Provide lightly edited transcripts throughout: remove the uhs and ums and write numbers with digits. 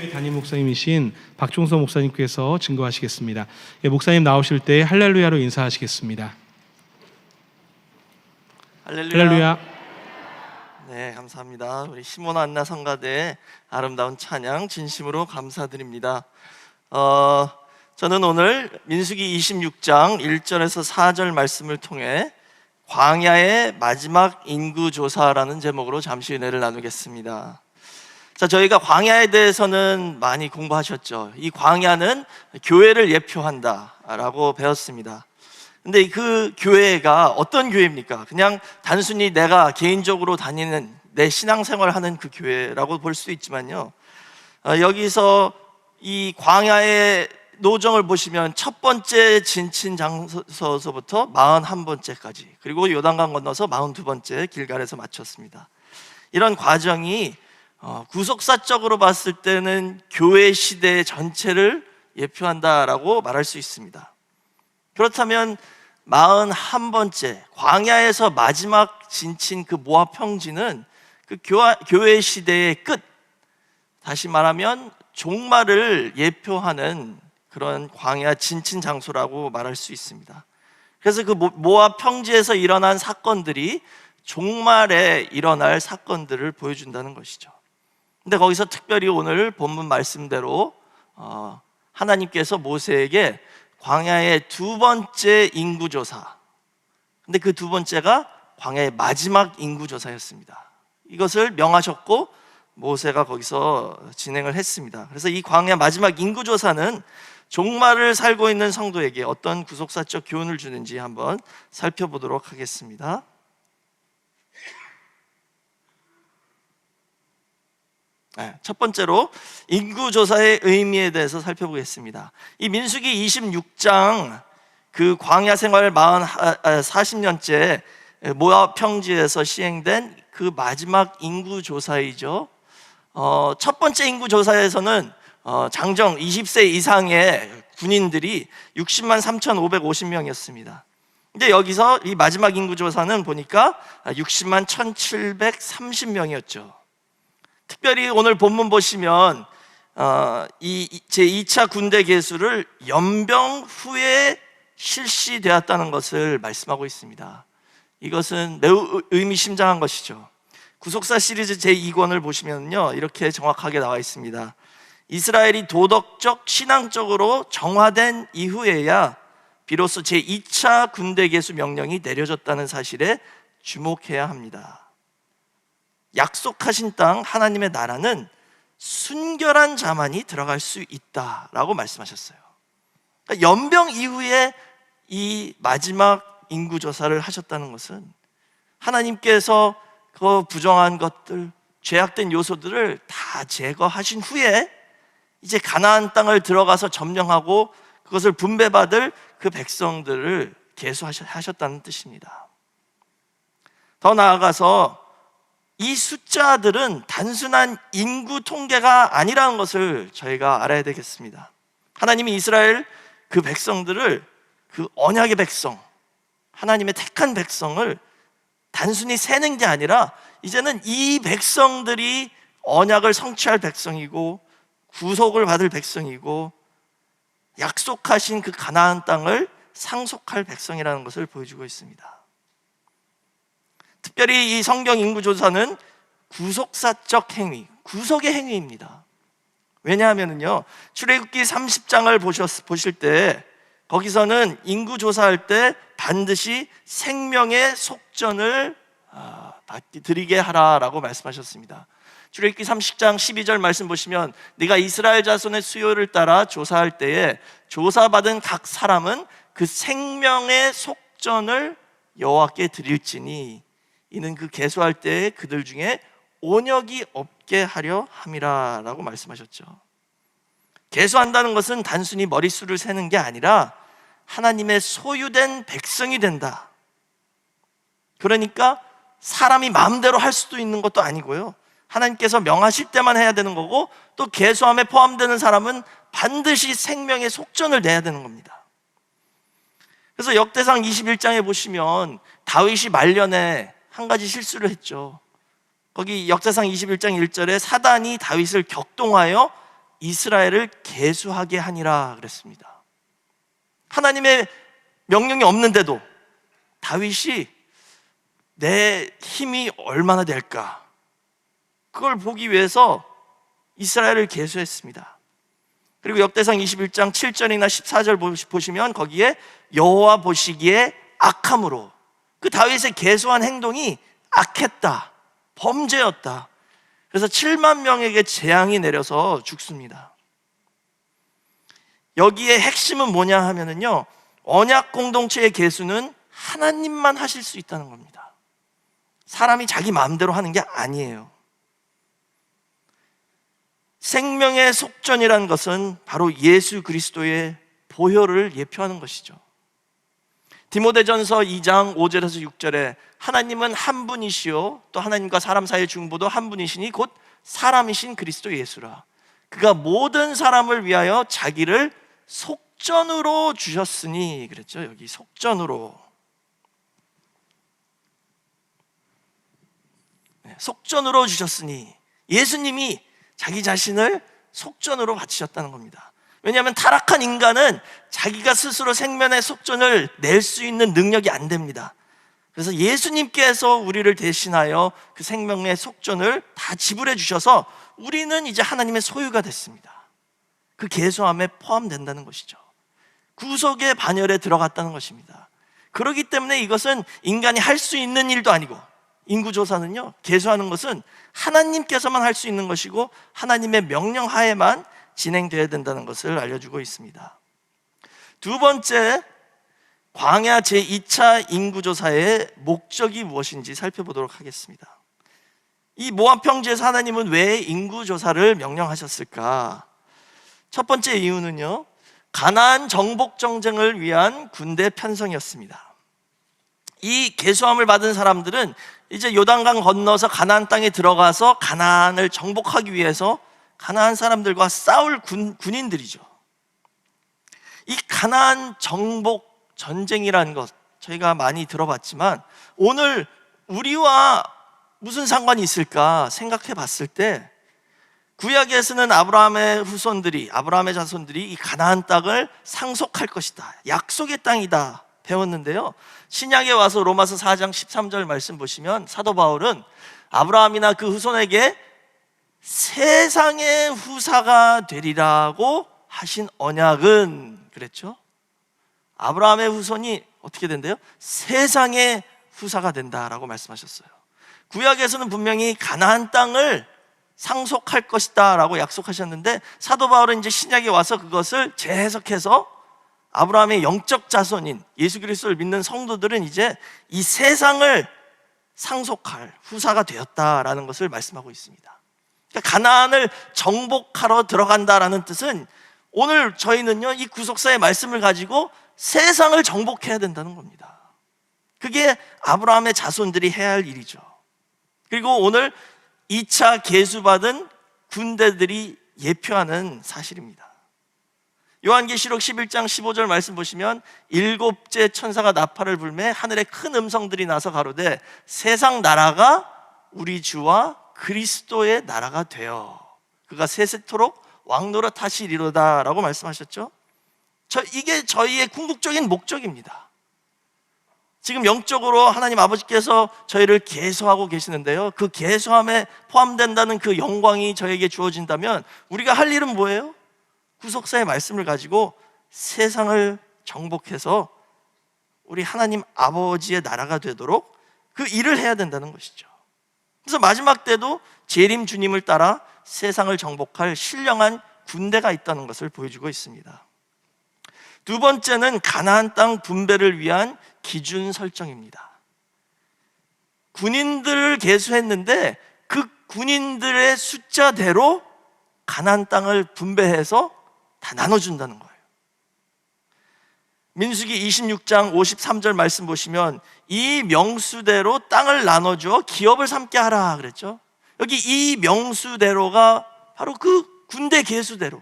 한인교회 담임 목사님이신 박종서 목사님께서 증거하시겠습니다. 예, 목사님 나오실 때 할렐루야로 인사하시겠습니다. 할렐루야. 네, 감사합니다. 우리 시몬 안나 성가대의 아름다운 찬양 진심으로 감사드립니다. 저는 오늘 민수기 26장 1절에서 4절 말씀을 통해 광야의 마지막 인구조사라는 제목으로 잠시 은혜를 나누겠습니다. 자, 저희가 광야에 대해서는 많이 공부하셨죠. 이 광야는 교회를 예표한다라고 배웠습니다. 근데 그 교회가 어떤 교회입니까? 그냥 단순히 내가 개인적으로 다니는 내 신앙생활을 하는 그 교회라고 볼 수 있지만요, 여기서 이 광야의 노정을 보시면 첫 번째 진친 장소서부터 41번째까지, 그리고 요단강 건너서 42번째 길갈에서 마쳤습니다. 이런 과정이 구속사적으로 봤을 때는 교회 시대 전체를 예표한다라고 말할 수 있습니다. 그렇다면 41번째 광야에서 마지막 진친 그 모압 평지는 그 교회 시대의 끝, 다시 말하면 종말을 예표하는 그런 광야 진친 장소라고 말할 수 있습니다. 그래서 그 모압 평지에서 일어난 사건들이 종말에 일어날 사건들을 보여준다는 것이죠. 근데 거기서 특별히 오늘 본문 말씀대로 하나님께서 모세에게 광야의 두 번째 인구조사, 근데 그 두 번째가 광야의 마지막 인구조사였습니다. 이것을 명하셨고 모세가 거기서 진행을 했습니다. 그래서 이 광야 마지막 인구조사는 종말을 살고 있는 성도에게 어떤 구속사적 교훈을 주는지 한번 살펴보도록 하겠습니다. 첫 번째로 인구조사의 의미에 대해서 살펴보겠습니다. 이 민수기 26장 그 광야 생활 40년째 모압 평지에서 시행된 그 마지막 인구조사이죠. 첫 번째 인구조사에서는 장정 20세 이상의 군인들이 60만 3,550명이었습니다. 근데 여기서 이 마지막 인구조사는 보니까 60만 1,730명이었죠. 특별히 오늘 본문 보시면 이 제2차 군대 개수를 연병 후에 실시되었다는 것을 말씀하고 있습니다. 이것은 매우 의미심장한 것이죠. 구속사 시리즈 제2권을 보시면요, 이렇게 정확하게 나와 있습니다. 이스라엘이 도덕적, 신앙적으로 정화된 이후에야 비로소 제2차 군대 개수 명령이 내려졌다는 사실에 주목해야 합니다. 약속하신 땅 하나님의 나라는 순결한 자만이 들어갈 수 있다라고 말씀하셨어요. 그러니까 연병 이후에 이 마지막 인구조사를 하셨다는 것은 하나님께서 그 부정한 것들, 죄악된 요소들을 다 제거하신 후에 이제 가나안 땅을 들어가서 점령하고 그것을 분배받을 그 백성들을 계수하셨다는 뜻입니다. 더 나아가서 이 숫자들은 단순한 인구 통계가 아니라는 것을 저희가 알아야 되겠습니다. 하나님이 이스라엘 그 백성들을, 그 언약의 백성, 하나님의 택한 백성을 단순히 세는 게 아니라 이제는 이 백성들이 언약을 성취할 백성이고 구속을 받을 백성이고 약속하신 그 가나안 땅을 상속할 백성이라는 것을 보여주고 있습니다. 특별히 이 성경 인구조사는 구속사적 행위, 구속의 행위입니다. 왜냐하면요, 출애굽기 30장을 보실 때 거기서는 인구조사할 때 반드시 생명의 속전을 드리게 하라라고 말씀하셨습니다. 출애굽기 30장 12절 말씀 보시면 네가 이스라엘 자손의 수요를 따라 조사할 때에 조사받은 각 사람은 그 생명의 속전을 여호와께 드릴지니 이는 그 계수할 때에 그들 중에 온역이 없게 하려 함이라 라고 말씀하셨죠. 계수한다는 것은 단순히 머릿수를 세는 게 아니라 하나님의 소유된 백성이 된다. 그러니까 사람이 마음대로 할 수도 있는 것도 아니고요, 하나님께서 명하실 때만 해야 되는 거고, 또 계수함에 포함되는 사람은 반드시 생명의 속전을 내야 되는 겁니다. 그래서 역대상 21장에 보시면 다윗이 말년에 한 가지 실수를 했죠. 거기 역대상 21장 1절에 사단이 다윗을 격동하여 이스라엘을 계수하게 하니라 그랬습니다. 하나님의 명령이 없는데도 다윗이 내 힘이 얼마나 될까, 그걸 보기 위해서 이스라엘을 계수했습니다. 그리고 역대상 21장 7절이나 14절 보시면 거기에 여호와 보시기에 악함으로, 그 다윗의 계수한 행동이 악했다, 범죄였다. 그래서 7만 명에게 재앙이 내려서 죽습니다. 여기에 핵심은 뭐냐 하면은요, 언약 공동체의 계수는 하나님만 하실 수 있다는 겁니다. 사람이 자기 마음대로 하는 게 아니에요. 생명의 속전이라는 것은 바로 예수 그리스도의 보혈을 예표하는 것이죠. 디모데전서 2장 5절에서 6절에 하나님은 한 분이시요 또 하나님과 사람 사이의 중보도 한 분이시니 곧 사람이신 그리스도 예수라. 그가 모든 사람을 위하여 자기를 속전으로 주셨으니 그랬죠. 여기 속전으로, 속전으로 주셨으니 예수님이 자기 자신을 속전으로 바치셨다는 겁니다. 왜냐하면 타락한 인간은 자기가 스스로 생명의 속전을 낼 수 있는 능력이 안 됩니다. 그래서 예수님께서 우리를 대신하여 그 생명의 속전을 다 지불해 주셔서 우리는 이제 하나님의 소유가 됐습니다. 그 계수함에 포함된다는 것이죠. 구속의 반열에 들어갔다는 것입니다. 그렇기 때문에 이것은 인간이 할 수 있는 일도 아니고, 인구조사는요, 계수하는 것은 하나님께서만 할 수 있는 것이고 하나님의 명령 하에만 진행되어야 된다는 것을 알려주고 있습니다. 두 번째, 광야 제2차 인구조사의 목적이 무엇인지 살펴보도록 하겠습니다. 이 모압 평지에서 하나님은 왜 인구조사를 명령하셨을까? 첫 번째 이유는요, 가나안 정복 정쟁을 위한 군대 편성이었습니다. 이 계수함을 받은 사람들은 이제 요단강 건너서 가나안 땅에 들어가서 가나안을 정복하기 위해서 가나안 사람들과 싸울 군인들이죠. 이 가나안 정복 전쟁이라는 것 저희가 많이 들어봤지만 오늘 우리와 무슨 상관이 있을까 생각해 봤을 때, 구약에서는 아브라함의 후손들이, 아브라함의 자손들이 이 가나안 땅을 상속할 것이다, 약속의 땅이다 배웠는데요, 신약에 와서 로마서 4장 13절 말씀 보시면 사도 바울은 아브라함이나 그 후손에게 세상의 후사가 되리라고 하신 언약은, 그랬죠? 아브라함의 후손이 어떻게 된대요? 세상의 후사가 된다라고 말씀하셨어요. 구약에서는 분명히 가나안 땅을 상속할 것이다 라고 약속하셨는데, 사도 바울은 이제 신약에 와서 그것을 재해석해서 아브라함의 영적 자손인 예수 그리스도를 믿는 성도들은 이제 이 세상을 상속할 후사가 되었다라는 것을 말씀하고 있습니다. 그러니까 가나안을 정복하러 들어간다라는 뜻은 오늘 저희는요, 이 구속사의 말씀을 가지고 세상을 정복해야 된다는 겁니다. 그게 아브라함의 자손들이 해야 할 일이죠. 그리고 오늘 2차 계수받은 군대들이 예표하는 사실입니다. 요한계시록 11장 15절 말씀 보시면 일곱째 천사가 나팔을 불매 하늘에 큰 음성들이 나서 가로되 세상 나라가 우리 주와 그리스도의 나라가 되어 그가 세세토록 왕노릇 하시리로다 라고 말씀하셨죠. 이게 저희의 궁극적인 목적입니다. 지금 영적으로 하나님 아버지께서 저희를 계수하고 계시는데요, 그 계수함에 포함된다는 그 영광이 저에게 주어진다면 우리가 할 일은 뭐예요? 구속사의 말씀을 가지고 세상을 정복해서 우리 하나님 아버지의 나라가 되도록 그 일을 해야 된다는 것이죠. 그래서 마지막 때도 재림 주님을 따라 세상을 정복할 신령한 군대가 있다는 것을 보여주고 있습니다. 두 번째는 가나안 땅 분배를 위한 기준 설정입니다. 군인들을 계수했는데 그 군인들의 숫자대로 가나안 땅을 분배해서 다 나눠준다는 거예요. 민수기 26장 53절 말씀 보시면 이 명수대로 땅을 나눠주어 기업을 삼게 하라 그랬죠. 여기 이 명수대로가 바로 그 군대 계수대로.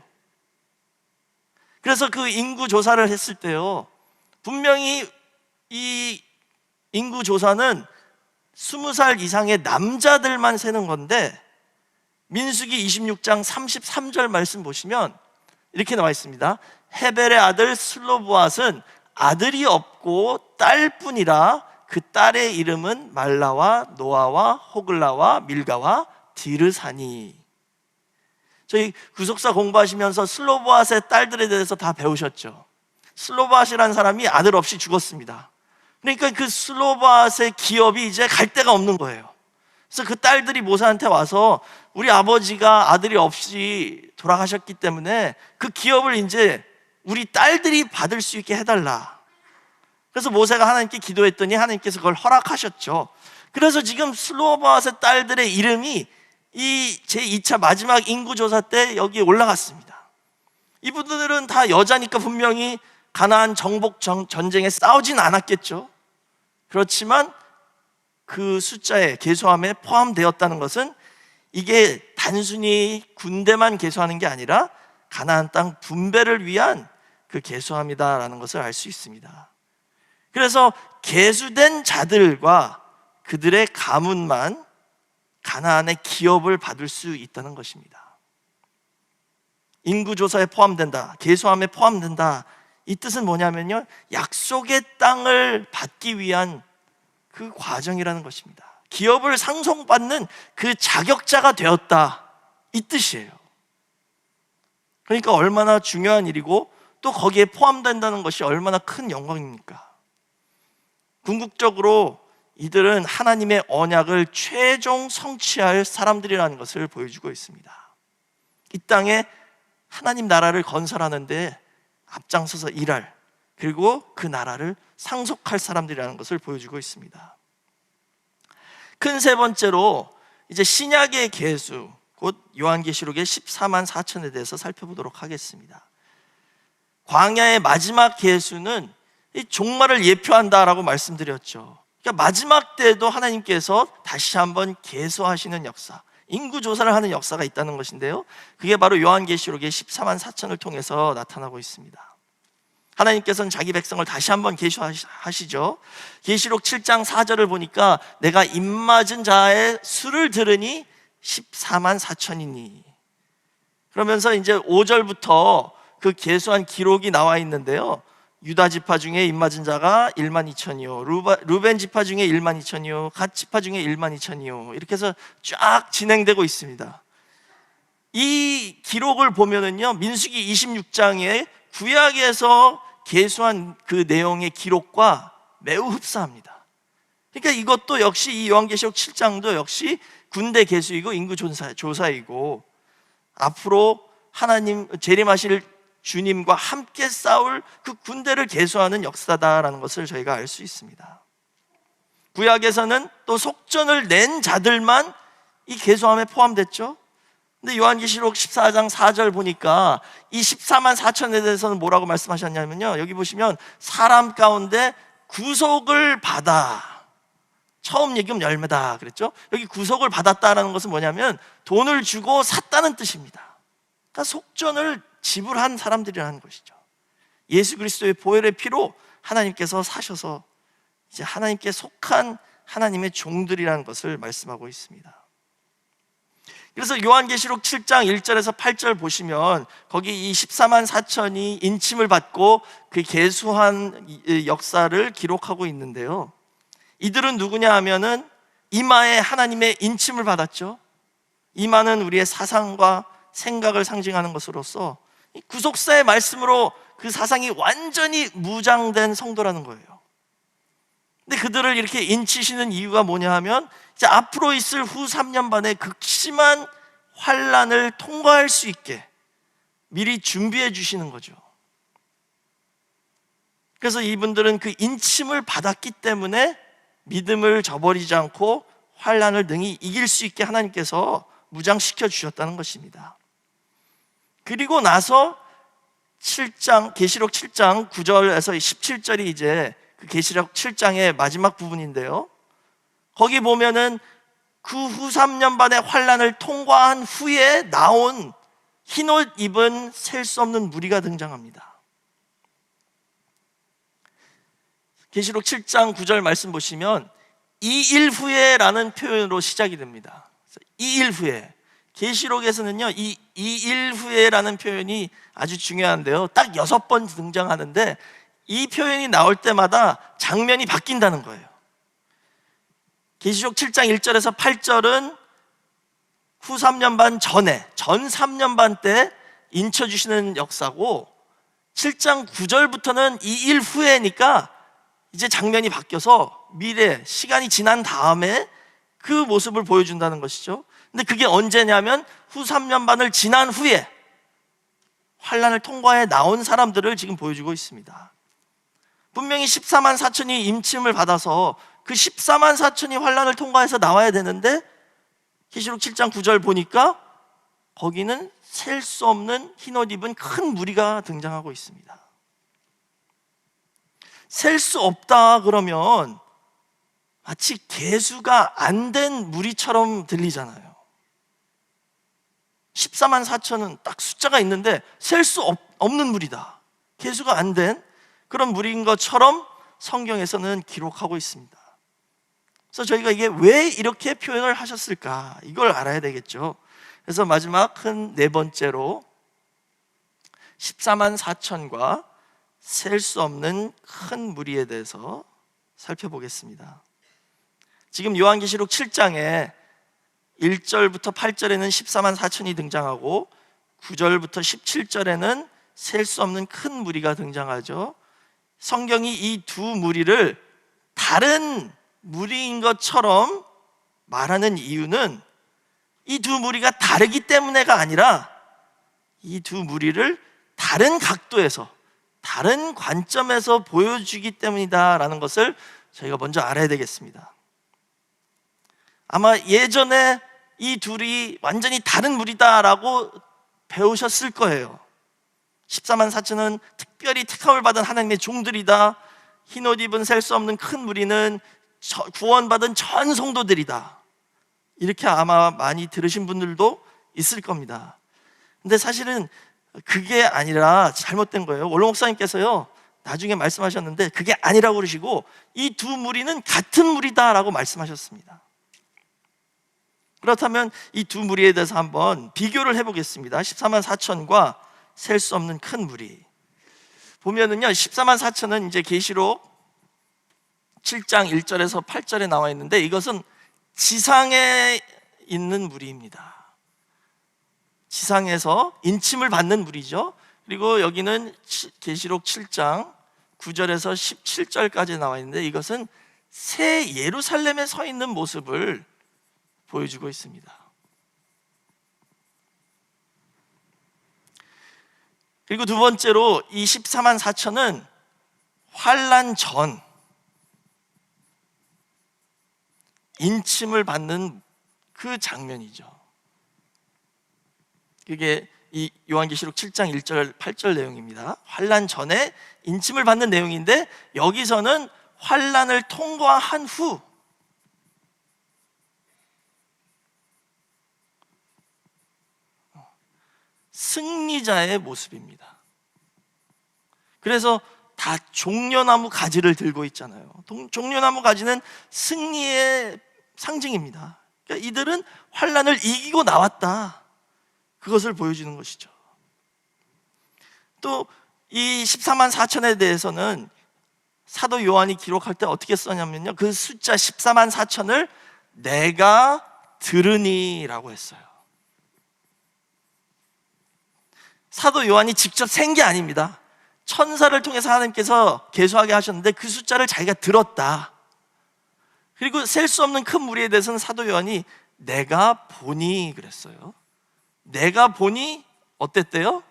그래서 그 인구 조사를 했을 때요, 분명히 이 인구 조사는 20살 이상의 남자들만 세는 건데 민수기 26장 33절 말씀 보시면 이렇게 나와 있습니다. 헤벨의 아들 슬로보앗은 아들이 없고 딸뿐이라 그 딸의 이름은 말라와 노아와 호글라와 밀가와 디르사니. 저희 구속사 공부하시면서 슬로보앗의 딸들에 대해서 다 배우셨죠. 슬로보앗이라는 사람이 아들 없이 죽었습니다. 그러니까 그 슬로보앗의 기업이 이제 갈 데가 없는 거예요. 그래서 그 딸들이 모세한테 와서 우리 아버지가 아들이 없이 돌아가셨기 때문에 그 기업을 이제 우리 딸들이 받을 수 있게 해달라. 그래서 모세가 하나님께 기도했더니 하나님께서 그걸 허락하셨죠. 그래서 지금 슬로보앗의 딸들의 이름이 이 제2차 마지막 인구조사 때 여기에 올라갔습니다. 이분들은 다 여자니까 분명히 가나안 정복 전쟁에 싸우진 않았겠죠. 그렇지만 그 숫자에 계수함에 포함되었다는 것은 이게 단순히 군대만 계수하는 게 아니라 가나안 땅 분배를 위한 그 계수함이다라는 것을 알 수 있습니다. 그래서 계수된 자들과 그들의 가문만 가나안의 기업을 받을 수 있다는 것입니다. 인구조사에 포함된다, 계수함에 포함된다, 이 뜻은 뭐냐면요, 약속의 땅을 받기 위한 그 과정이라는 것입니다. 기업을 상속받는 그 자격자가 되었다, 이 뜻이에요. 그러니까 얼마나 중요한 일이고 또 거기에 포함된다는 것이 얼마나 큰 영광입니까? 궁극적으로 이들은 하나님의 언약을 최종 성취할 사람들이라는 것을 보여주고 있습니다. 이 땅에 하나님 나라를 건설하는데 앞장서서 일할, 그리고 그 나라를 상속할 사람들이라는 것을 보여주고 있습니다. 큰 세 번째로 이제 신약의 계수, 곧 요한계시록의 14만 4천에 대해서 살펴보도록 하겠습니다. 광야의 마지막 계수는 이 종말을 예표한다라고 말씀드렸죠. 그러니까 마지막 때도 하나님께서 다시 한번 계수하시는 역사, 인구조사를 하는 역사가 있다는 것인데요, 그게 바로 요한계시록의 14만 4천을 통해서 나타나고 있습니다. 하나님께서는 자기 백성을 다시 한번 계수하시죠. 계시록 7장 4절을 보니까 내가 입맞은 자의 수를 들으니 14만 4천이니, 그러면서 이제 5절부터 그 계수한 기록이 나와 있는데요, 유다 지파 중에 입맞은 자가 1만 2천이요, 루벤 지파 중에 1만 2천이요, 갓 지파 중에 1만 2천이요, 이렇게 해서 쫙 진행되고 있습니다. 이 기록을 보면은요, 민수기 26장에 구약에서 계수한 그 내용의 기록과 매우 흡사합니다. 그러니까 이것도 역시 이 요한계시록 7장도 역시 군대 계수이고 인구조사이고 앞으로 하나님 재림하실 주님과 함께 싸울 그 군대를 계수하는 역사다라는 것을 저희가 알 수 있습니다. 구약에서는 또 속전을 낸 자들만 이 계수함에 포함됐죠. 근데 요한계시록 14장 4절 보니까 이 14만 4천에 대해서는 뭐라고 말씀하셨냐면요, 여기 보시면 사람 가운데 구속을 받아, 처음 예금 열매다 그랬죠. 여기 구속을 받았다라는 것은 뭐냐면 돈을 주고 샀다는 뜻입니다. 그러니까 속전을 지불한 사람들이라는 것이죠. 예수 그리스도의 보혈의 피로 하나님께서 사셔서 이제 하나님께 속한 하나님의 종들이라는 것을 말씀하고 있습니다. 그래서 요한계시록 7장 1절에서 8절 보시면 거기 이 14만 4천이 인침을 받고 그 계수한 역사를 기록하고 있는데요, 이들은 누구냐 하면은 이마에 하나님의 인침을 받았죠. 이마는 우리의 사상과 생각을 상징하는 것으로서 이 구속사의 말씀으로 그 사상이 완전히 무장된 성도라는 거예요. 근데 그들을 이렇게 인치시는 이유가 뭐냐 하면 이제 앞으로 있을 후 3년 반의 극심한 환란을 통과할 수 있게 미리 준비해 주시는 거죠. 그래서 이분들은 그 인침을 받았기 때문에 믿음을 저버리지 않고 환란을 능히 이길 수 있게 하나님께서 무장시켜 주셨다는 것입니다. 그리고 나서 7장, 계시록 7장 9절에서 17절이 이제 그 계시록 7장의 마지막 부분인데요, 거기 보면은 그 후 3년 반의 환란을 통과한 후에 나온 흰옷 입은 셀 수 없는 무리가 등장합니다. 계시록 7장 9절 말씀 보시면 2일 후에라는 표현으로 시작이 됩니다. 2일 후에, 계시록에서는요, 이 이일 후에라는 표현이 아주 중요한데요. 딱 6번 등장하는데 이 표현이 나올 때마다 장면이 바뀐다는 거예요. 계시록 7장 1절에서 8절은 후 3년 반 전에, 전 3년 반 때 인쳐주시는 역사고, 7장 9절부터는 이 일 후에니까 이제 장면이 바뀌어서 미래, 시간이 지난 다음에 그 모습을 보여준다는 것이죠. 근데 그게 언제냐면 후 3년 반을 지난 후에 환란을 통과해 나온 사람들을 지금 보여주고 있습니다. 분명히 14만 4천이 임침을 받아서 그 14만 4천이 환란을 통과해서 나와야 되는데 계시록 7장 9절 보니까 거기는 셀 수 없는 흰옷 입은 큰 무리가 등장하고 있습니다. 셀 수 없다 그러면 마치 계수가 안 된 무리처럼 들리잖아요. 14만 4천은 딱 숫자가 있는데 셀 수 없는 무리다, 계수가 안 된 그런 무리인 것처럼 성경에서는 기록하고 있습니다. 그래서 저희가 이게 왜 이렇게 표현을 하셨을까, 이걸 알아야 되겠죠. 그래서 마지막 큰 네 번째로 14만 4천과 셀 수 없는 큰 무리에 대해서 살펴보겠습니다. 지금 요한계시록 7장에 1절부터 8절에는 14만 4천이 등장하고 9절부터 17절에는 셀 수 없는 큰 무리가 등장하죠. 성경이 이 두 무리를 다른 무리인 것처럼 말하는 이유는 이 두 무리가 다르기 때문에가 아니라 이 두 무리를 다른 각도에서, 다른 관점에서 보여주기 때문이다라는 것을 저희가 먼저 알아야 되겠습니다. 아마 예전에 이 둘이 완전히 다른 무리다라고 배우셨을 거예요. 14만 4천은 특별히 택함을 받은 하나님의 종들이다, 흰옷 입은 셀 수 없는 큰 무리는 구원받은 전 성도들이다, 이렇게 아마 많이 들으신 분들도 있을 겁니다. 근데 사실은 그게 아니라 잘못된 거예요. 원로 목사님께서요 나중에 말씀하셨는데 그게 아니라고 그러시고 이 두 무리는 같은 무리다라고 말씀하셨습니다. 그렇다면 이 두 무리에 대해서 한번 비교를 해보겠습니다. 14만 4천과 셀 수 없는 큰 무리 보면은요, 14만 4천은 이제 계시록 7장 1절에서 8절에 나와 있는데 이것은 지상에 있는 무리입니다. 지상에서 인침을 받는 무리죠. 그리고 여기는 계시록 7장 9절에서 17절까지 나와 있는데 이것은 새 예루살렘에 서 있는 모습을 보여주고 있습니다. 그리고 두 번째로 이 14만 4천은 환란 전 인침을 받는 그 장면이죠. 그게 이 요한계시록 7장 1절 8절 내용입니다. 환란 전에 인침을 받는 내용인데 여기서는 환란을 통과한 후 승리자의 모습입니다. 그래서 다 종려나무 가지를 들고 있잖아요. 종려나무 가지는 승리의 상징입니다. 그러니까 이들은 환란을 이기고 나왔다, 그것을 보여주는 것이죠. 또 이 14만 4천에 대해서는 사도 요한이 기록할 때 어떻게 써냐면요, 그 숫자 14만 4천을 내가 들으니라고 했어요. 사도 요한이 직접 센 게 아닙니다. 천사를 통해서 하나님께서 계수하게 하셨는데 그 숫자를 자기가 들었다. 그리고 셀 수 없는 큰 무리에 대해서는 사도 요한이 내가 보니 그랬어요. 내가 보니 어땠대요?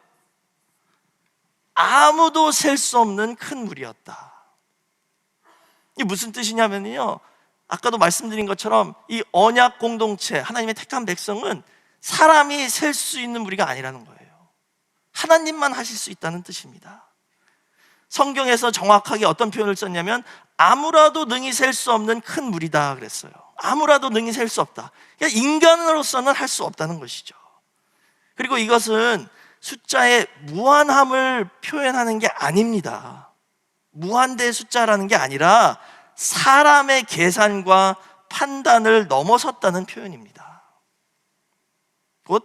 아무도 셀 수 없는 큰 무리였다. 이게 무슨 뜻이냐면요, 아까도 말씀드린 것처럼 이 언약 공동체, 하나님의 택한 백성은 사람이 셀 수 있는 무리가 아니라는 거예요. 하나님만 하실 수 있다는 뜻입니다. 성경에서 정확하게 어떤 표현을 썼냐면 아무라도 능히 셀 수 없는 큰 무리다 그랬어요. 아무라도 능히 셀 수 없다. 그러니까 인간으로서는 할 수 없다는 것이죠. 그리고 이것은 숫자의 무한함을 표현하는 게 아닙니다. 무한대의 숫자라는 게 아니라 사람의 계산과 판단을 넘어섰다는 표현입니다. 곧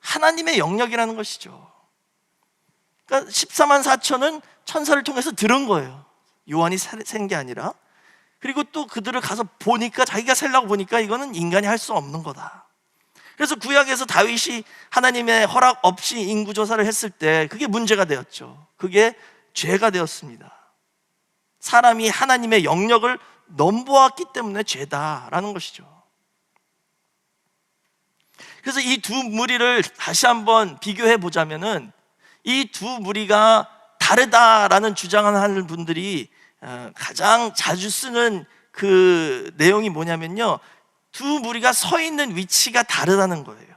하나님의 영역이라는 것이죠. 그러니까 14만 4천은 천사를 통해서 들은 거예요. 요한이 센 게 아니라. 그리고 또 그들을 가서 보니까, 자기가 세려고 보니까 이거는 인간이 할 수 없는 거다. 그래서 구약에서 다윗이 하나님의 허락 없이 인구조사를 했을 때 그게 문제가 되었죠. 그게 죄가 되었습니다. 사람이 하나님의 영역을 넘보았기 때문에 죄다라는 것이죠. 그래서 이 두 무리를 다시 한번 비교해 보자면은, 이 두 무리가 다르다라는 주장을 하는 분들이 가장 자주 쓰는 그 내용이 뭐냐면요, 두 무리가 서 있는 위치가 다르다는 거예요.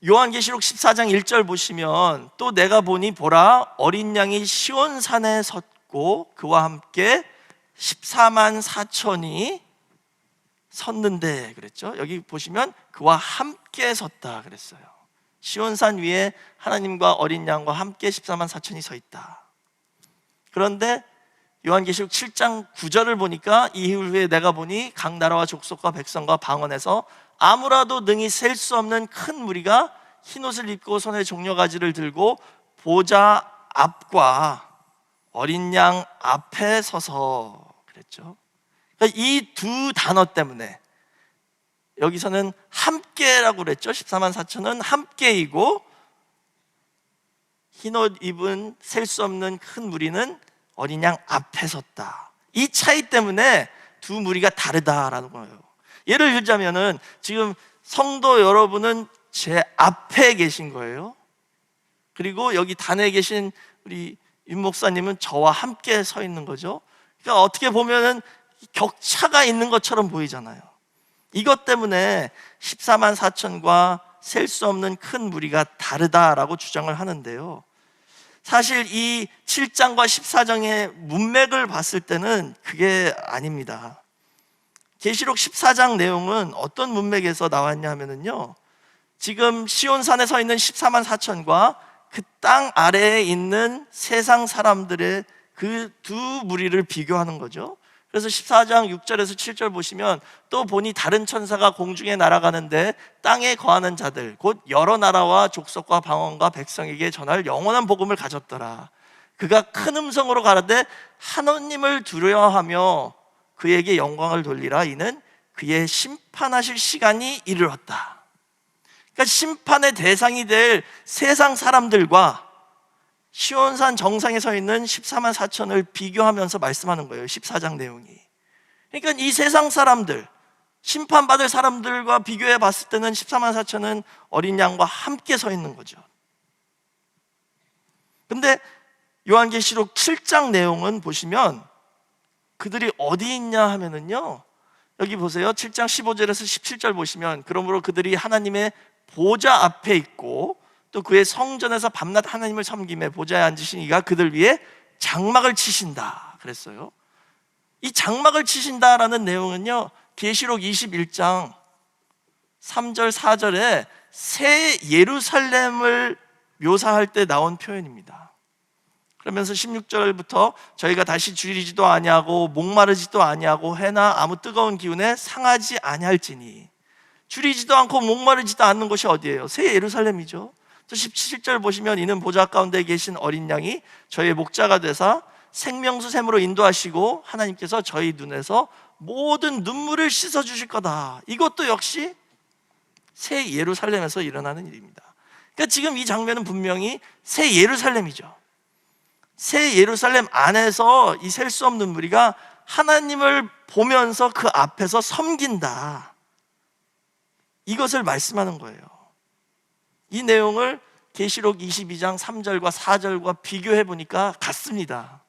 요한계시록 14장 1절 보시면, 또 내가 보니 보라, 어린 양이 시온산에 섰고 그와 함께 14만 4천이 섰는데 그랬죠. 여기 보시면 그와 함께 섰다 그랬어요. 시온산 위에 하나님과 어린 양과 함께 14만 4천이 서 있다. 그런데 요한계시록 7장 9절을 보니까, 이후에 내가 보니 각 나라와 족속과 백성과 방언에서 아무라도 능히 셀 수 없는 큰 무리가 흰옷을 입고 손에 종려가지를 들고 보좌 앞과 어린 양 앞에 서서 그랬죠. 그러니까 이 두 단어 때문에 여기서는 함께라고 그랬죠. 14만 4천은 함께이고, 흰옷 입은 셀 수 없는 큰 무리는 어린 양 앞에 섰다. 이 차이 때문에 두 무리가 다르다라는 거예요. 예를 들자면은, 지금 성도 여러분은 제 앞에 계신 거예요. 그리고 여기 단에 계신 우리 윤 목사님은 저와 함께 서 있는 거죠. 그러니까 어떻게 보면은 격차가 있는 것처럼 보이잖아요. 이것 때문에 14만 4천과 셀 수 없는 큰 무리가 다르다라고 주장을 하는데요, 사실 이 7장과 14장의 문맥을 봤을 때는 그게 아닙니다. 계시록 14장 내용은 어떤 문맥에서 나왔냐 하면은요, 지금 시온산에 서 있는 14만 4천과 그 땅 아래에 있는 세상 사람들의 그 두 무리를 비교하는 거죠. 그래서 14장 6절에서 7절 보시면, 또 보니 다른 천사가 공중에 날아가는데 땅에 거하는 자들 곧 여러 나라와 족속과 방언과 백성에게 전할 영원한 복음을 가졌더라. 그가 큰 음성으로 가라되 하나님을 두려워하며 그에게 영광을 돌리라. 이는 그의 심판하실 시간이 이르렀다. 그러니까 심판의 대상이 될 세상 사람들과 시온산 정상에 서 있는 14만 4천을 비교하면서 말씀하는 거예요, 14장 내용이. 그러니까 이 세상 사람들, 심판받을 사람들과 비교해 봤을 때는 14만 4천은 어린 양과 함께 서 있는 거죠. 근데 요한계시록 7장 내용은 보시면 그들이 어디 있냐 하면은요, 여기 보세요. 7장 15절에서 17절 보시면, 그러므로 그들이 하나님의 보좌 앞에 있고 또 그의 성전에서 밤낮 하나님을 섬김에 보좌에 앉으신 이가 그들 위해 장막을 치신다 그랬어요. 이 장막을 치신다라는 내용은요, 계시록 21장 3절 4절에 새 예루살렘을 묘사할 때 나온 표현입니다. 그러면서 16절부터 저희가 다시 줄이지도 아니하고 목마르지도 아니하고 해나 아무 뜨거운 기운에 상하지 아니할지니. 줄이지도 않고 목마르지도 않는 곳이 어디예요? 새 예루살렘이죠. 17절 보시면, 이는 보좌 가운데 계신 어린 양이 저희의 목자가 되사 생명수 샘으로 인도하시고 하나님께서 저희 눈에서 모든 눈물을 씻어주실 거다. 이것도 역시 새 예루살렘에서 일어나는 일입니다. 그러니까 지금 이 장면은 분명히 새 예루살렘이죠. 새 예루살렘 안에서 이 셀 수 없는 무리가 하나님을 보면서 그 앞에서 섬긴다, 이것을 말씀하는 거예요. 이 내용을 계시록 22장 3절과 4절과 비교해 보니까 같습니다.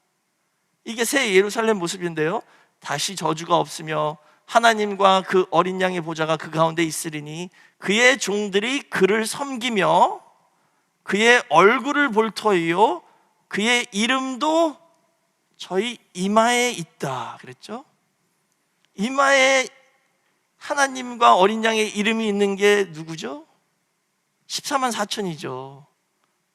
이게 새 예루살렘 모습인데요, 다시 저주가 없으며 하나님과 그 어린 양의 보좌가 그 가운데 있으리니 그의 종들이 그를 섬기며 그의 얼굴을 볼 터이요 그의 이름도 저희 이마에 있다 그랬죠. 이마에 하나님과 어린 양의 이름이 있는 게 누구죠? 14만 4천이죠.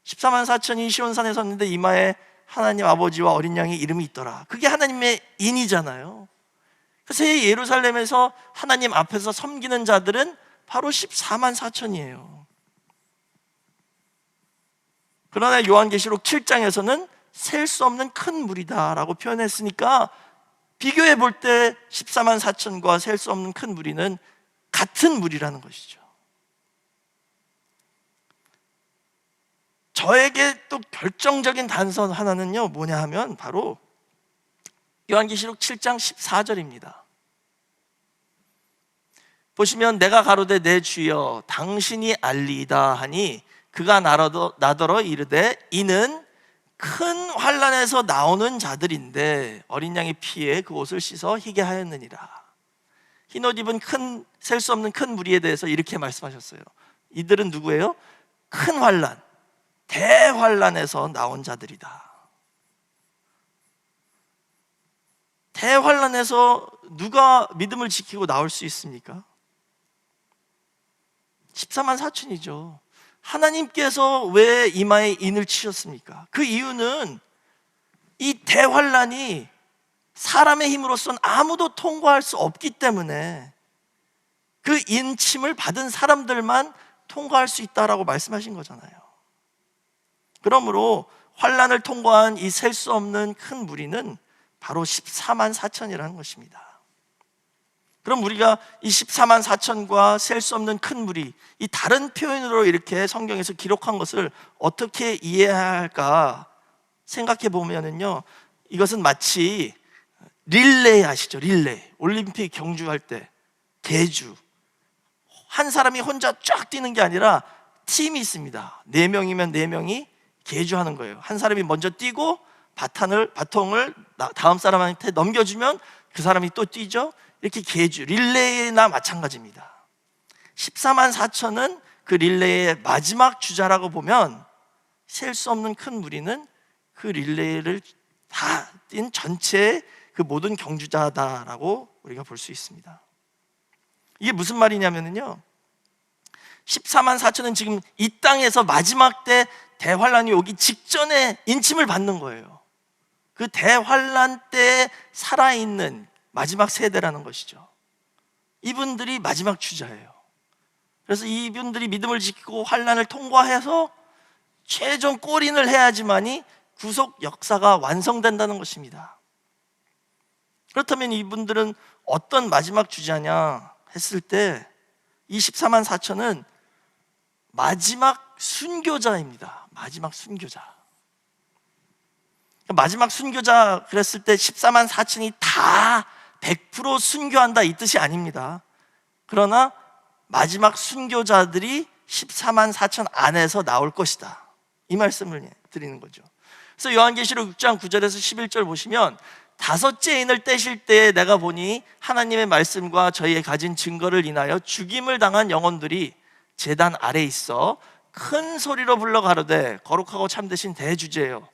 14만 4천이 시온산에 섰는데 이마에 하나님 아버지와 어린 양의 이름이 있더라. 그게 하나님의 인이잖아요. 새 예루살렘에서 하나님 앞에서 섬기는 자들은 바로 14만 4천이에요. 그러나 요한계시록 7장에서는 셀 수 없는 큰 무리다라고 표현했으니까 비교해 볼 때 14만 4천과 셀 수 없는 큰 무리는 같은 무리라는 것이죠. 저에게 또 결정적인 단서 하나는요, 뭐냐 하면 바로 요한계시록 7장 14절입니다. 보시면 내가 가로되 내 주여 당신이 알리이다 하니 그가 나더러 이르되 이는 큰 환난에서 나오는 자들인데 어린 양의 피에 그 옷을 씻어 희게 하였느니라. 흰옷 입은 셀 수 없는 큰 무리에 대해서 이렇게 말씀하셨어요. 이들은 누구예요? 큰 환난, 대환난에서 나온 자들이다. 대환난에서 누가 믿음을 지키고 나올 수 있습니까? 14만 4천이죠. 하나님께서 왜 이마에 인을 치셨습니까? 그 이유는 이 대환난이 사람의 힘으로서는 아무도 통과할 수 없기 때문에 그 인침을 받은 사람들만 통과할 수 있다라고 말씀하신 거잖아요. 그러므로 환난을 통과한 이 셀 수 없는 큰 무리는 바로 14만 4천이라는 것입니다. 그럼 우리가 이 14만 4천과 셀 수 없는 큰 무리, 이 다른 표현으로 이렇게 성경에서 기록한 것을 어떻게 이해해야 할까 생각해 보면은요, 이것은 마치 릴레이 아시죠? 릴레이. 올림픽 경주할 때 계주. 한 사람이 혼자 쫙 뛰는 게 아니라 팀이 있습니다. 4명이면 4명이 계주하는 거예요. 한 사람이 먼저 뛰고 바통을 다음 사람한테 넘겨주면 그 사람이 또 뛰죠. 이렇게 계주, 릴레이나 마찬가지입니다. 14만 4천은 그 릴레이의 마지막 주자라고 보면 셀 수 없는 큰 무리는 그 릴레이를 다 뛴 전체의 그 모든 경주자다라고 우리가 볼 수 있습니다. 이게 무슨 말이냐면요, 14만 4천은 지금 이 땅에서 마지막 때 대환란이 오기 직전에 인침을 받는 거예요. 그 대환란 때 살아있는 마지막 세대라는 것이죠. 이분들이 마지막 주자예요. 그래서 이분들이 믿음을 지키고 환란을 통과해서 최종 골인을 해야지만이 구속 역사가 완성된다는 것입니다. 그렇다면 이분들은 어떤 마지막 주자냐 했을 때 이 14만 4천은 마지막 순교자입니다. 마지막 순교자. 마지막 순교자 그랬을 때 14만 4천이 다 100% 순교한다 이 뜻이 아닙니다. 그러나 마지막 순교자들이 14만 4천 안에서 나올 것이다, 이 말씀을 드리는 거죠. 그래서 요한계시록 6장 9절에서 11절 보시면 다섯째 인을 떼실 때 내가 보니 하나님의 말씀과 저희의 가진 증거를 인하여 죽임을 당한 영혼들이 제단 아래에 있어 큰 소리로 불러 가로되 거룩하고 참되신 대주제여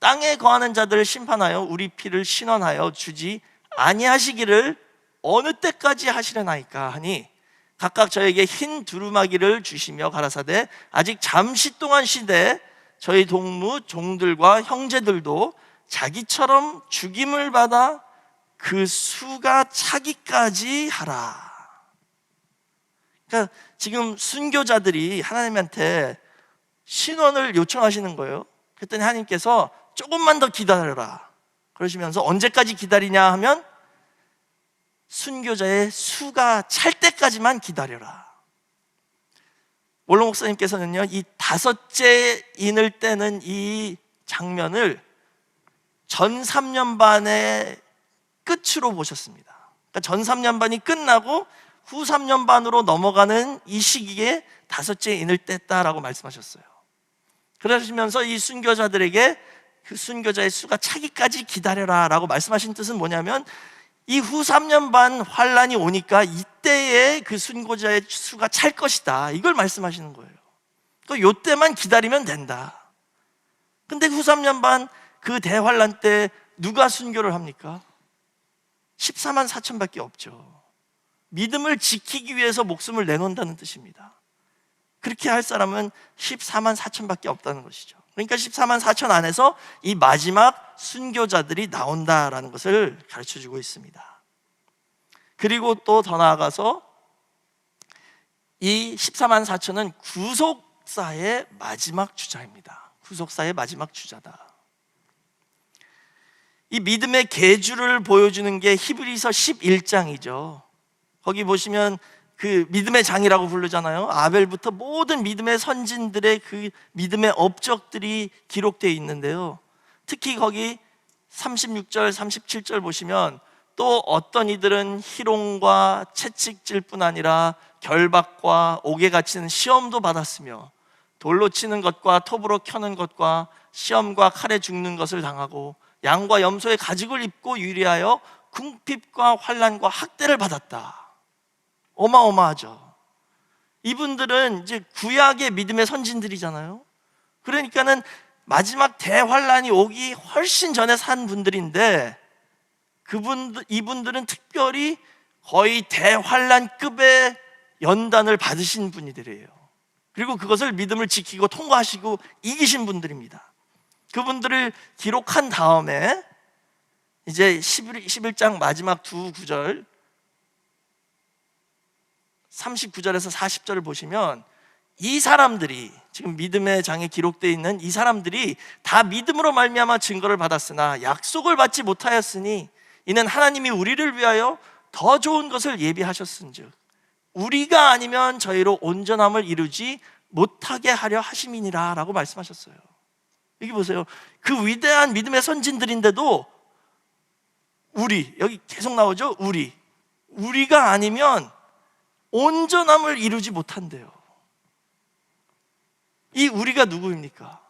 땅에 거하는 자들을 심판하여 우리 피를 신원하여 주지 아니하시기를 어느 때까지 하시려나이까 하니 각각 저에게 흰 두루마기를 주시며 가라사대 아직 잠시 동안 쉬되 저희 동무 종들과 형제들도 자기처럼 죽임을 받아 그 수가 차기까지 하라. 그러니까 지금 순교자들이 하나님한테 신원을 요청하시는 거예요. 그랬더니 하나님께서 조금만 더 기다려라 그러시면서 언제까지 기다리냐 하면 순교자의 수가 찰 때까지만 기다려라. 원로 목사님께서는요, 이 다섯째 인을 떼는 이 장면을 전 3년 반의 끝으로 보셨습니다. 그러니까 전 3년 반이 끝나고 후 3년 반으로 넘어가는 이 시기에 다섯째 인을 뗐다라고 말씀하셨어요. 그러시면서 이 순교자들에게 그 순교자의 수가 차기까지 기다려라 라고 말씀하신 뜻은 뭐냐면 이 후 3년 반 환란이 오니까 이때에 그 순교자의 수가 찰 것이다, 이걸 말씀하시는 거예요. 그러니까 요때만 기다리면 된다. 근데 후 3년 반 그 대환란 때 누가 순교를 합니까? 14만 4천밖에 없죠. 믿음을 지키기 위해서 목숨을 내놓는다는 뜻입니다. 그렇게 할 사람은 14만 4천밖에 없다는 것이죠. 그러니까 14만 4천 안에서 이 마지막 순교자들이 나온다라는 것을 가르쳐주고 있습니다. 그리고 또 더 나아가서 이 14만 4천은 구속사의 마지막 주자입니다. 구속사의 마지막 주자다. 이 믿음의 계주를 보여주는 게 히브리서 11장이죠. 거기 보시면 그 믿음의 장이라고 부르잖아요. 아벨부터 모든 믿음의 선진들의 그 믿음의 업적들이 기록되어 있는데요. 특히 거기 36절, 37절 보시면 또 어떤 이들은 희롱과 채찍질 뿐 아니라 결박과 옥에 갇히는 시험도 받았으며 돌로 치는 것과 톱으로 켜는 것과 시험과 칼에 죽는 것을 당하고 양과 염소의 가죽을 입고 유리하여 궁핍과 환난과 학대를 받았다. 어마어마하죠. 이분들은 이제 구약의 믿음의 선진들이잖아요. 그러니까는 마지막 대환란이 오기 훨씬 전에 산 분들인데 이분들은 특별히 거의 대환란급의 연단을 받으신 분들이에요. 그리고 그것을 믿음을 지키고 통과하시고 이기신 분들입니다. 그분들을 기록한 다음에 이제 11장 마지막 두 구절 39절에서 40절을 보시면 이 사람들이 지금 믿음의 장에 기록되어 있는 이 사람들이 다 믿음으로 말미암아 증거를 받았으나 약속을 받지 못하였으니 이는 하나님이 우리를 위하여 더 좋은 것을 예비하셨은즉 우리가 아니면 저희로 온전함을 이루지 못하게 하려 하심이니라 라고 말씀하셨어요. 여기 보세요. 그 위대한 믿음의 선진들인데도 여기 계속 나오죠. 우리가 아니면 온전함을 이루지 못한대요. 이 우리가 누구입니까?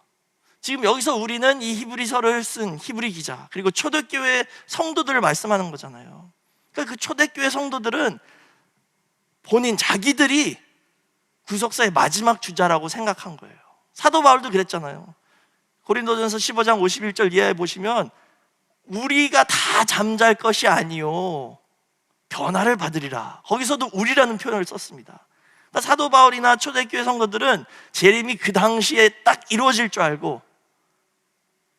지금 여기서 우리는 이 히브리서를 쓴 히브리 기자 그리고 초대교회 성도들을 말씀하는 거잖아요. 그러니까 그 초대교회 성도들은 자기들이 구속사의 마지막 주자라고 생각한 거예요. 사도 바울도 그랬잖아요. 고린도전서 15장 51절 이하에 보시면 우리가 다 잠잘 것이 아니요 변화를 받으리라. 거기서도 우리라는 표현을 썼습니다. 그러니까 사도 바울이나 초대교회 성도들은 재림이 그 당시에 딱 이루어질 줄 알고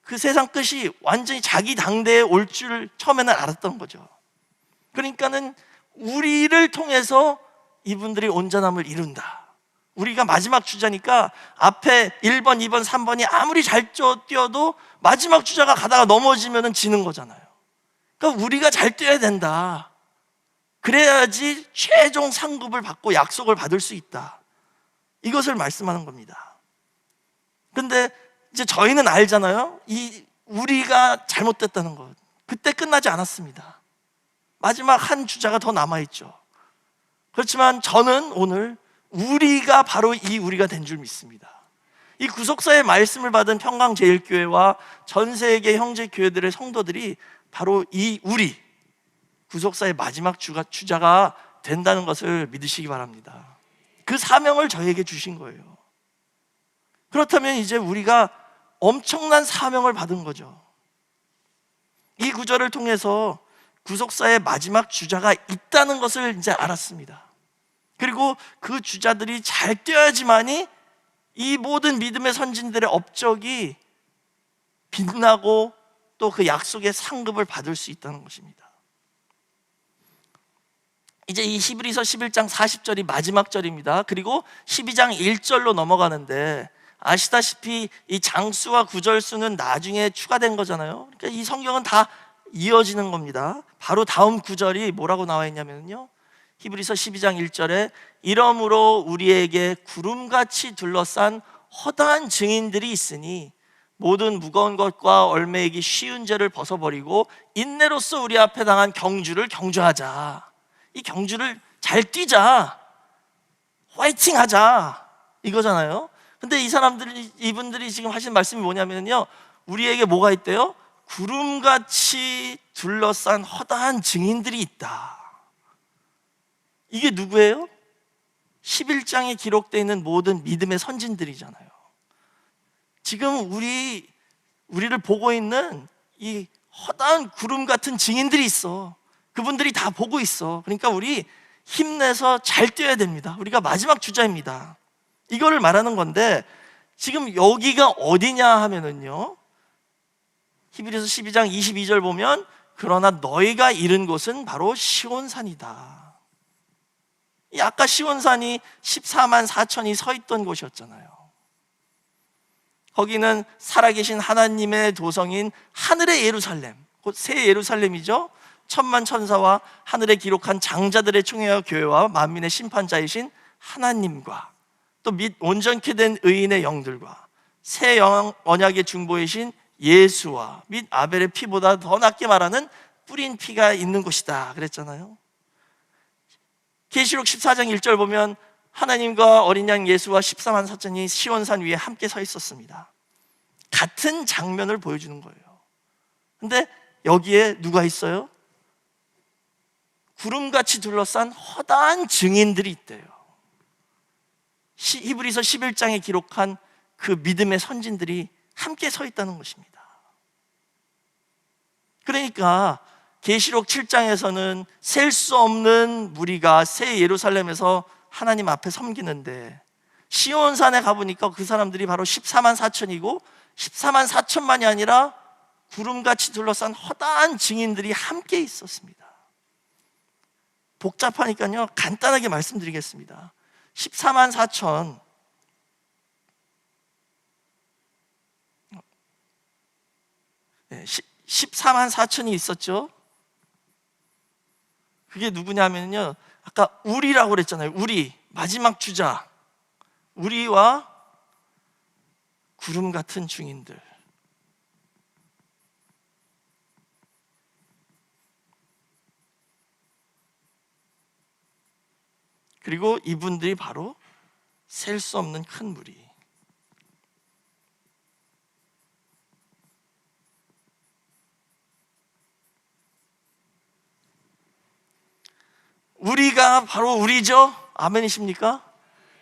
그 세상 끝이 완전히 자기 당대에 올 줄 처음에는 알았던 거죠. 그러니까는 우리를 통해서 이분들이 온전함을 이룬다. 우리가 마지막 주자니까 앞에 1번, 2번, 3번이 아무리 잘 뛰어도 마지막 주자가 가다가 넘어지면 지는 거잖아요. 그러니까 우리가 잘 뛰어야 된다. 그래야지 최종 상급을 받고 약속을 받을 수 있다. 이것을 말씀하는 겁니다. 근데 이제 저희는 알잖아요. 우리가 잘못됐다는 것. 그때 끝나지 않았습니다. 마지막 한 주자가 더 남아있죠. 그렇지만 저는 오늘 우리가 바로 이 우리가 된 줄 믿습니다. 이 구속사의 말씀을 받은 평강제일교회와 전 세계 형제 교회들의 성도들이 바로 이 구속사의 마지막 주자가 된다는 것을 믿으시기 바랍니다. 그 사명을 저에게 주신 거예요. 그렇다면 이제 우리가 엄청난 사명을 받은 거죠. 이 구절을 통해서 구속사의 마지막 주자가 있다는 것을 이제 알았습니다. 그리고 그 주자들이 잘 뛰어야지만이 이 모든 믿음의 선진들의 업적이 빛나고 또 그 약속의 상급을 받을 수 있다는 것입니다. 이제 이 히브리서 11장 40절이 마지막 절입니다. 그리고 12장 1절로 넘어가는데 아시다시피 이 장수와 구절수는 나중에 추가된 거잖아요. 그러니까 이 성경은 다 이어지는 겁니다. 바로 다음 구절이 뭐라고 나와 있냐면요, 히브리서 12장 1절에 이러므로 우리에게 구름같이 둘러싼 허다한 증인들이 있으니 모든 무거운 것과 얽매이기 쉬운 죄를 벗어버리고 인내로써 우리 앞에 당한 경주를 경주하자. 이 경주를 잘 뛰자, 화이팅 하자, 이거잖아요. 근데 이분들이 지금 하신 말씀이 뭐냐면요, 우리에게 뭐가 있대요? 구름같이 둘러싼 허다한 증인들이 있다. 이게 누구예요? 11장에 기록되어 있는 모든 믿음의 선진들이잖아요. 지금 우리를 보고 있는 이 허다한 구름 같은 증인들이 있어. 그분들이 다 보고 있어. 그러니까 우리 힘내서 잘 뛰어야 됩니다. 우리가 마지막 주자입니다. 이거를 말하는 건데, 지금 여기가 어디냐 하면은요, 히브리서 12장 22절 보면 그러나 너희가 이른 곳은 바로 시온산이다. 이 아까 시온산이 14만 4천이 서 있던 곳이었잖아요. 거기는 살아계신 하나님의 도성인 하늘의 예루살렘, 곧 새 예루살렘이죠. 천만 천사와 하늘에 기록한 장자들의 총회와 교회와 만민의 심판자이신 하나님과 또 및 온전케 된 의인의 영들과 새 언약의 중보이신 예수와 및 아벨의 피보다 더 낫게 말하는 뿌린 피가 있는 곳이다 그랬잖아요. 계시록 14장 1절 보면 하나님과 어린 양 예수와 14만 4천이 시온산 위에 함께 서 있었습니다. 같은 장면을 보여주는 거예요. 근데 여기에 누가 있어요? 구름같이 둘러싼 허다한 증인들이 있대요. 히브리서 11장에 기록한 그 믿음의 선진들이 함께 서 있다는 것입니다. 그러니까 계시록 7장에서는 셀 수 없는 무리가 새 예루살렘에서 하나님 앞에 섬기는데, 시온산에 가보니까 그 사람들이 바로 14만 4천이고 14만 4천만이 아니라 구름같이 둘러싼 허다한 증인들이 함께 있었습니다. 복잡하니까요, 간단하게 말씀드리겠습니다. 14만 4천, 네, 14만 4천이 있었죠. 그게 누구냐면요, 아까 우리라고 그랬잖아요. 우리, 마지막 주자, 우리와 구름 같은 증인들. 그리고 이분들이 바로 셀 수 없는 큰 무리. 우리가 바로 우리죠? 아멘이십니까?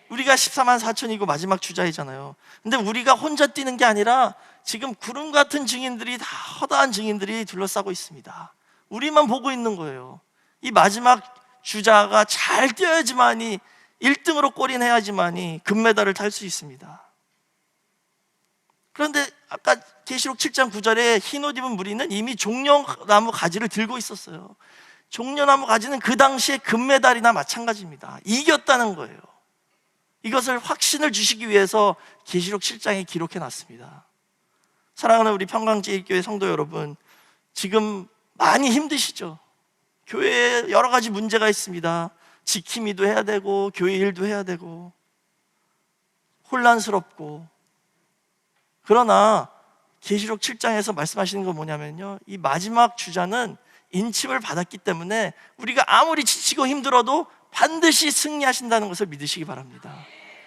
우리가 14만 4천이고 마지막 주자이잖아요. 근데 우리가 혼자 뛰는 게 아니라 지금 구름 같은 증인들이, 다 허다한 증인들이 둘러싸고 있습니다. 우리만 보고 있는 거예요. 이 마지막 주자가 잘 뛰어야지만이, 1등으로 골인해야지만이 금메달을 탈 수 있습니다. 그런데 아까 계시록 7장 9절에 흰 옷 입은 무리는 이미 종려나무 가지를 들고 있었어요. 종려나무 가지는 그 당시에 금메달이나 마찬가지입니다. 이겼다는 거예요. 이것을 확신을 주시기 위해서 계시록 7장에 기록해 놨습니다. 사랑하는 우리 평강제일교회 성도 여러분, 지금 많이 힘드시죠? 교회에 여러 가지 문제가 있습니다. 지킴이도 해야 되고 교회 일도 해야 되고 혼란스럽고. 그러나 계시록 7장에서 말씀하시는 건 뭐냐면요, 이 마지막 주자는 인침을 받았기 때문에 우리가 아무리 지치고 힘들어도 반드시 승리하신다는 것을 믿으시기 바랍니다.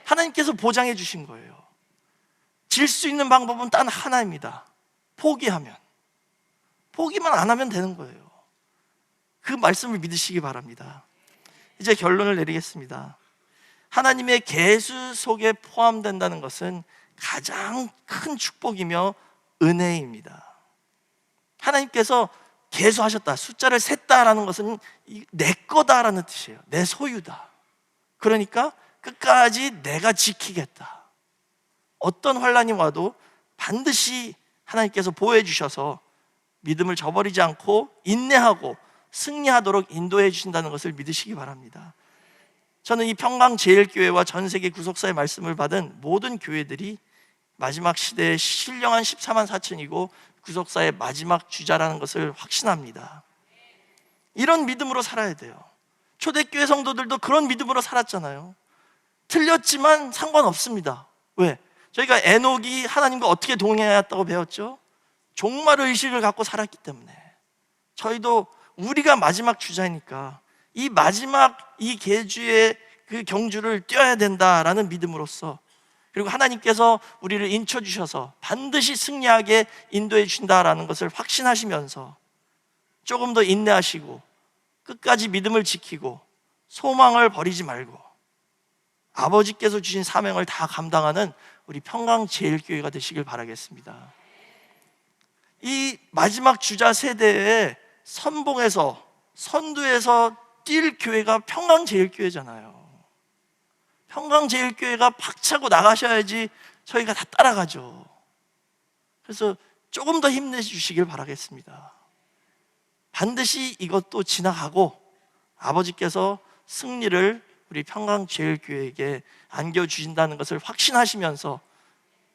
하나님께서 보장해 주신 거예요. 질 수 있는 방법은 단 하나입니다. 포기하면. 포기만 안 하면 되는 거예요. 그 말씀을 믿으시기 바랍니다. 이제 결론을 내리겠습니다. 하나님의 계수 속에 포함된다는 것은 가장 큰 축복이며 은혜입니다. 하나님께서 계수하셨다, 숫자를 셌다라는 것은 내 거다라는 뜻이에요. 내 소유다. 그러니까 끝까지 내가 지키겠다. 어떤 환란이 와도 반드시 하나님께서 보호해 주셔서 믿음을 저버리지 않고 인내하고 승리하도록 인도해 주신다는 것을 믿으시기 바랍니다. 저는 이 평강제일교회와 전 세계 구속사의 말씀을 받은 모든 교회들이 마지막 시대의 신령한 14만 4천이고 구속사의 마지막 주자라는 것을 확신합니다. 이런 믿음으로 살아야 돼요. 초대교회 성도들도 그런 믿음으로 살았잖아요. 틀렸지만 상관없습니다. 왜? 저희가 에녹이 하나님과 어떻게 동행했다고 배웠죠? 종말 의식을 갖고 살았기 때문에. 저희도 우리가 마지막 주자니까 이 마지막 이 계주의 그 경주를 뛰어야 된다라는 믿음으로써, 그리고 하나님께서 우리를 인쳐주셔서 반드시 승리하게 인도해 주신다라는 것을 확신하시면서 조금 더 인내하시고 끝까지 믿음을 지키고 소망을 버리지 말고 아버지께서 주신 사명을 다 감당하는 우리 평강제일교회가 되시길 바라겠습니다. 이 마지막 주자 세대에 선봉에서, 선두에서 뛸 교회가 평강제일교회잖아요. 평강제일교회가 박차고 나가셔야지 저희가 다 따라가죠. 그래서 조금 더 힘내주시길 바라겠습니다. 반드시 이것도 지나가고 아버지께서 승리를 우리 평강제일교회에게 안겨주신다는 것을 확신하시면서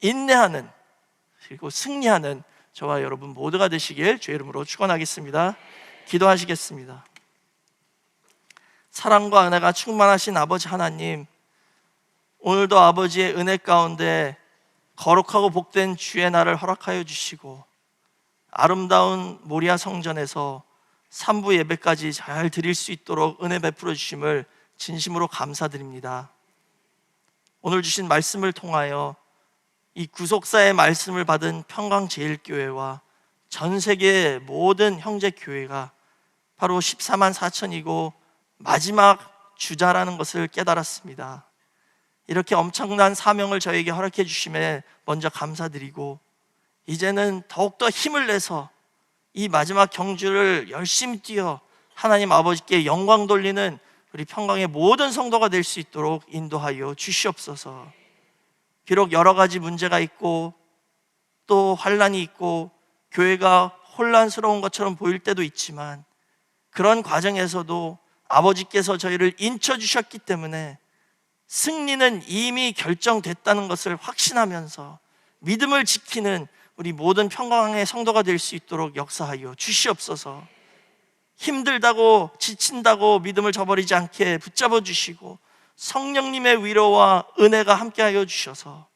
인내하는, 그리고 승리하는 저와 여러분 모두가 되시길 주의 이름으로 축원하겠습니다. 기도하시겠습니다. 사랑과 은혜가 충만하신 아버지 하나님, 오늘도 아버지의 은혜 가운데 거룩하고 복된 주의 날을 허락하여 주시고 아름다운 모리아 성전에서 3부 예배까지 잘 드릴 수 있도록 은혜 베풀어 주심을 진심으로 감사드립니다. 오늘 주신 말씀을 통하여 이 구속사의 말씀을 받은 평강제일교회와 전 세계의 모든 형제교회가 바로 14만 4천이고 마지막 주자라는 것을 깨달았습니다. 이렇게 엄청난 사명을 저에게 허락해 주심에 먼저 감사드리고, 이제는 더욱더 힘을 내서 이 마지막 경주를 열심히 뛰어 하나님 아버지께 영광 돌리는 우리 평강의 모든 성도가 될 수 있도록 인도하여 주시옵소서. 비록 여러 가지 문제가 있고 또 환란이 있고 교회가 혼란스러운 것처럼 보일 때도 있지만, 그런 과정에서도 아버지께서 저희를 인쳐 주셨기 때문에 승리는 이미 결정됐다는 것을 확신하면서 믿음을 지키는 우리 모든 평강의 성도가 될 수 있도록 역사하여 주시옵소서. 힘들다고 지친다고 믿음을 저버리지 않게 붙잡아 주시고 성령님의 위로와 은혜가 함께하여 주셔서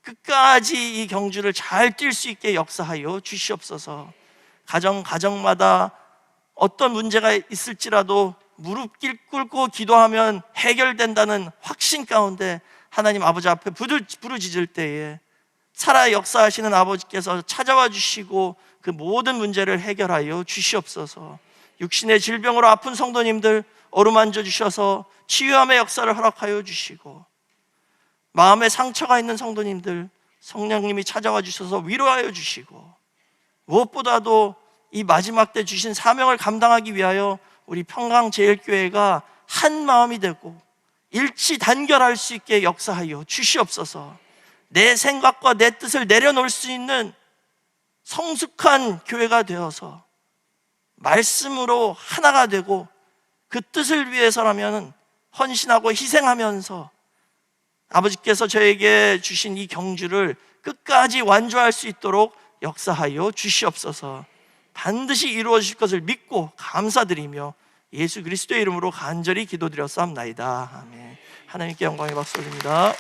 끝까지 이 경주를 잘 뛸 수 있게 역사하여 주시옵소서. 가정마다 어떤 문제가 있을지라도 무릎 꿇고 기도하면 해결된다는 확신 가운데 하나님 아버지 앞에 부르짖을 때에 살아 역사하시는 아버지께서 찾아와 주시고 그 모든 문제를 해결하여 주시옵소서. 육신의 질병으로 아픈 성도님들 어루만져 주셔서 치유함의 역사를 허락하여 주시고, 마음에 상처가 있는 성도님들 성령님이 찾아와 주셔서 위로하여 주시고, 무엇보다도 이 마지막 때 주신 사명을 감당하기 위하여 우리 평강제일교회가 한 마음이 되고 일치 단결할 수 있게 역사하여 주시옵소서. 내 생각과 내 뜻을 내려놓을 수 있는 성숙한 교회가 되어서 말씀으로 하나가 되고 그 뜻을 위해서라면 헌신하고 희생하면서 아버지께서 저에게 주신 이 경주를 끝까지 완주할 수 있도록 역사하여 주시옵소서. 반드시 이루어 주실 것을 믿고 감사드리며 예수 그리스도의 이름으로 간절히 기도드렸사옵나이다. 아멘. 하나님께 영광의 박수 올립니다.